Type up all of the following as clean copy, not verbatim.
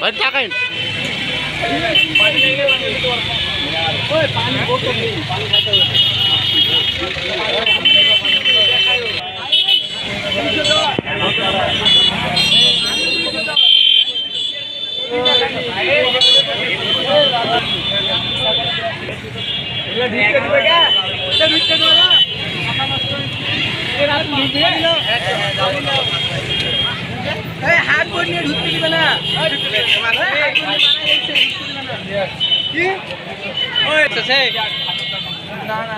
ভাই টাকাই পানি বোতল নেই, পানি খাইতে হবে। হাত করে নিয়ে ঢুকতে দিবে না কি না না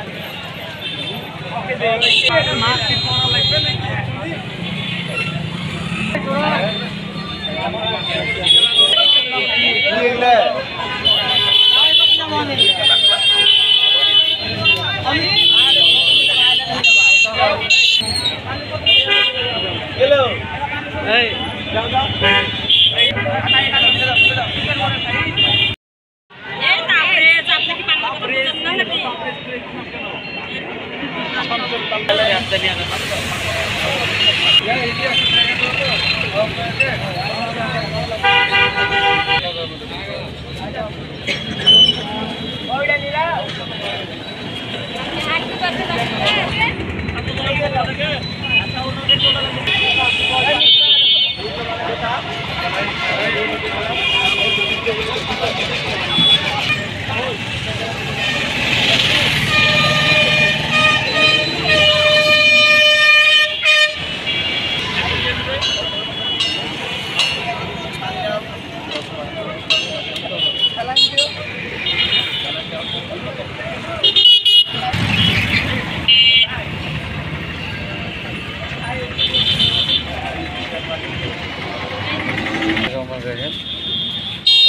hello hey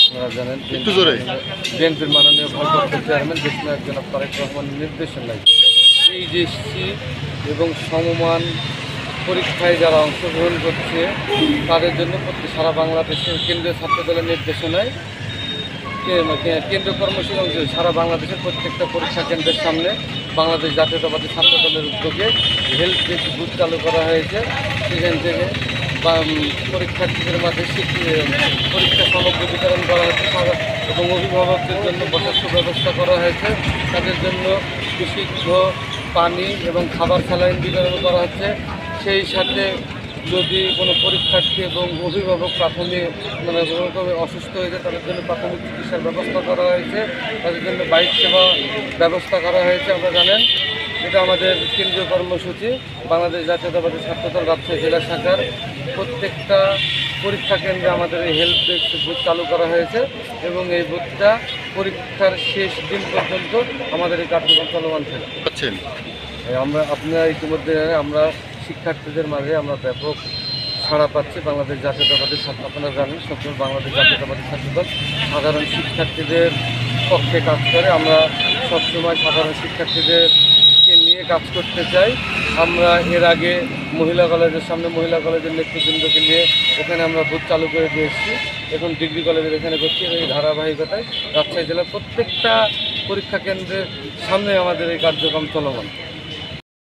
আপনারা জানেন বিএনপির মাননীয় ভারপ্রাপ্ত চেয়ারম্যান দেশনায়ক জনাব তারেক রহমানের নির্দেশনায় এইচএসসি এবং সমমান পরীক্ষায় যারা অংশগ্রহণ করছে তাদের জন্য সারা বাংলাদেশের কেন্দ্রীয় ছাত্রদলের নির্দেশনায় কেন্দ্রীয় কর্মসূচি অংশ সারা বাংলাদেশের প্রত্যেকটা পরীক্ষা কেন্দ্রের সামনে বাংলাদেশ জাতীয়তাবাদী ছাত্রদলের উদ্যোগে হেল্প ডেস্ক বুথ চালু করা হয়েছে। সেখান থেকে পরীক্ষার্থীদের মাঝে পরীক্ষা সামগ্রী বিতরণ করা হয়েছে এবং অভিভাবকদের জন্য বসার সুব্যবস্থা করা হয়েছে। তাদের জন্য বিশুদ্ধ পানি এবং খাবার স্যালাইন বিতরণ করা হচ্ছে। সেই সাথে যদি কোনো পরীক্ষার্থী এবং অভিভাবক প্রাথমিক কোনোভাবে অসুস্থ হয়েছে তাদের জন্য প্রাথমিক চিকিৎসার ব্যবস্থা করা হয়েছে, তাদের জন্য বাইক সেবা ব্যবস্থা করা হয়েছে। আপনারা জানেন এটা আমাদের কেন্দ্রীয় কর্মসূচি। বাংলাদেশ জাতীয়তাবাদী ছাত্রদল রাজশাহী জেলা শাখার প্রত্যেকটা পরীক্ষা কেন্দ্রে আমাদের এই হেল্প ডেস্ক বুথ চালু করা হয়েছে এবং এই বুথটা পরীক্ষার শেষ দিন পর্যন্ত আমাদের এই কার্যক্রম চলমান থাকছে। আপনারা ইতিমধ্যে আমরা শিক্ষার্থীদের মাঝে আমরা ব্যাপক ছাড়া পাচ্ছি। বাংলাদেশ জাতীয়তাবাদী ছাত্র আপনারা জানেন সবসময় বাংলাদেশ জাতীয়তাবাদী ছাত্রদল সাধারণ শিক্ষার্থীদের পক্ষে কাজ করে। আমরা সবসময় সাধারণ শিক্ষার্থীদেরকে নিয়ে কাজ করতে চাই। আমরা এর আগে মহিলা কলেজের সামনে মহিলা কলেজের নেতৃবৃন্দকে নিয়ে এখানে আমরা বুথ চালু করে দিয়েছি। এখন ডিগ্রি কলেজের এখানে করছি। এই ধারাবাহিকতায় রাজশাহী জেলার প্রত্যেকটা পরীক্ষা কেন্দ্রের সামনে আমাদের এই কার্যক্রম চলমান।